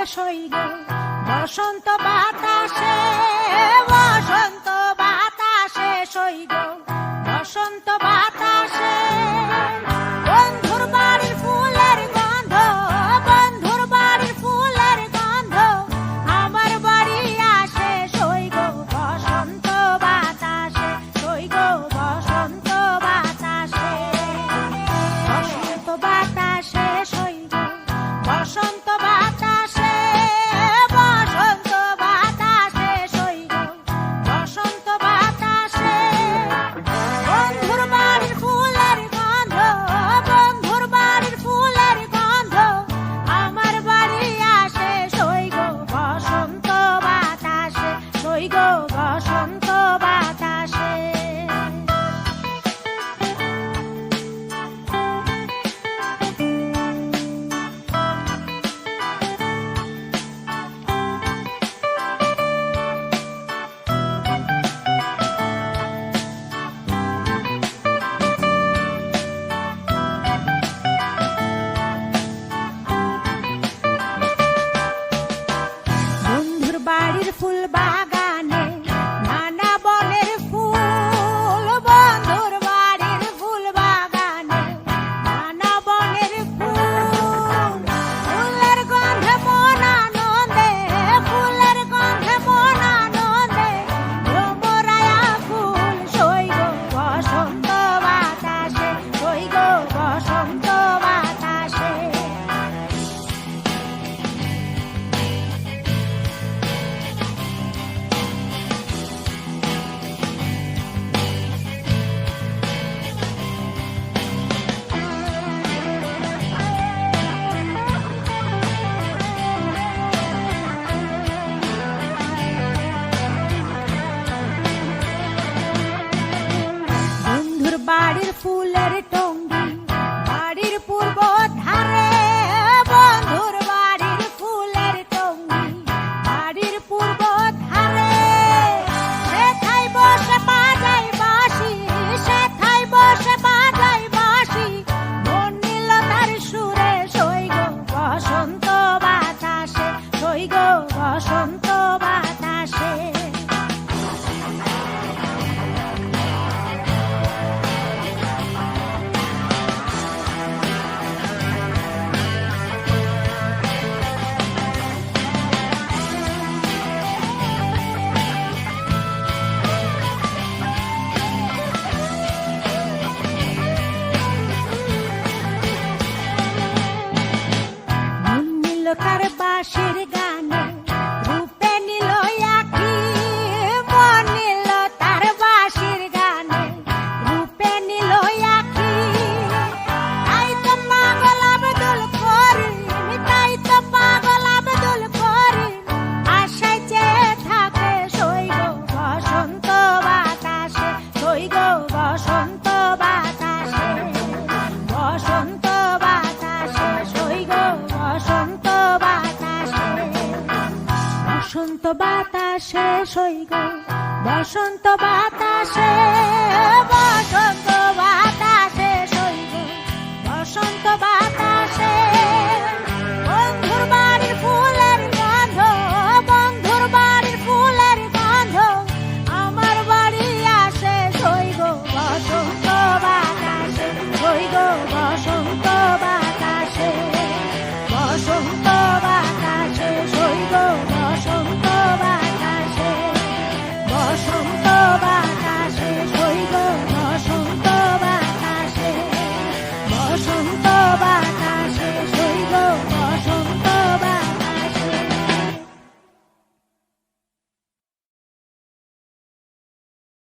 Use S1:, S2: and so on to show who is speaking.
S1: শেষ হই গো বসন্ত বাতাসে, বসন্ত বাতাসে সই গো বসন্ত বাতাসে। বন্ধুর বাড়ির ফুলের গন্ধ, বন্ধুর বাড়ির ফুলের গন্ধ আমার বাড়ি আসে সই গো বসন্ত বাতাসে, সই গো বসন্ত বাতাসে। বসন্ত বাতাসে সই গো বসন্ত বাতাসে, বসন্ত বাতাসে সই গো বসন্ত বাতাসে। বন্ধুর বাড়ির ফুলের গন্ধ, বন্ধুর বাড়ির ফুলের গন্ধ আমার বাড়ি আসে সই গো বসন্ত বাতাসে, সই গো বসন্ত বাতাসে। বন্ধুর বাড়ির ফুল বাগানে নানা বনের ফুল, বন্ধুর বাড়ির ফুল বাগানে নানা বনের ফুল। ফুলের গন্ধে মন আনন্দে, ফুলের গন্ধে মন আনন্দে ভ্রমরায়া ফুল সই গো বসন্ত বাতাসে, সই গো বসন্ত বাতাসে। বন্ধুর বাড়ির ফুলের টঙ্গি বাড়ির পূর্ব ধারে, বন্ধুর বাড়ির ফুলের টঙ্গি বাড়ির পূর্ব ধারে। সেথায় বসে বাজাই বাঁশি, সেথায় বসে বাজাই বাঁশি মন নিল তার সুরে সই গো বসন্ত বাতাসে, সই গো বসন্ত বাতাসে। মন নিল তার বাঁশির গানে, রূপে নিল আঁখি। মন নিল তার বাঁশির গানে, রূপে নিল আঁখি। তাই তো পাগল আব্দুল করিম, তাই তো পাগল আব্দুল করিম আশায় চেয়ে থাকে সই গো বসন্ত বাতাসে, সই গো বসন্ত বাতাসে। বসন্ত বাতাসে সই গো বসন্ত বাতাসে। বসন্ত বাতাসে সই গো বসন্ত বাতাসে, বসন্ত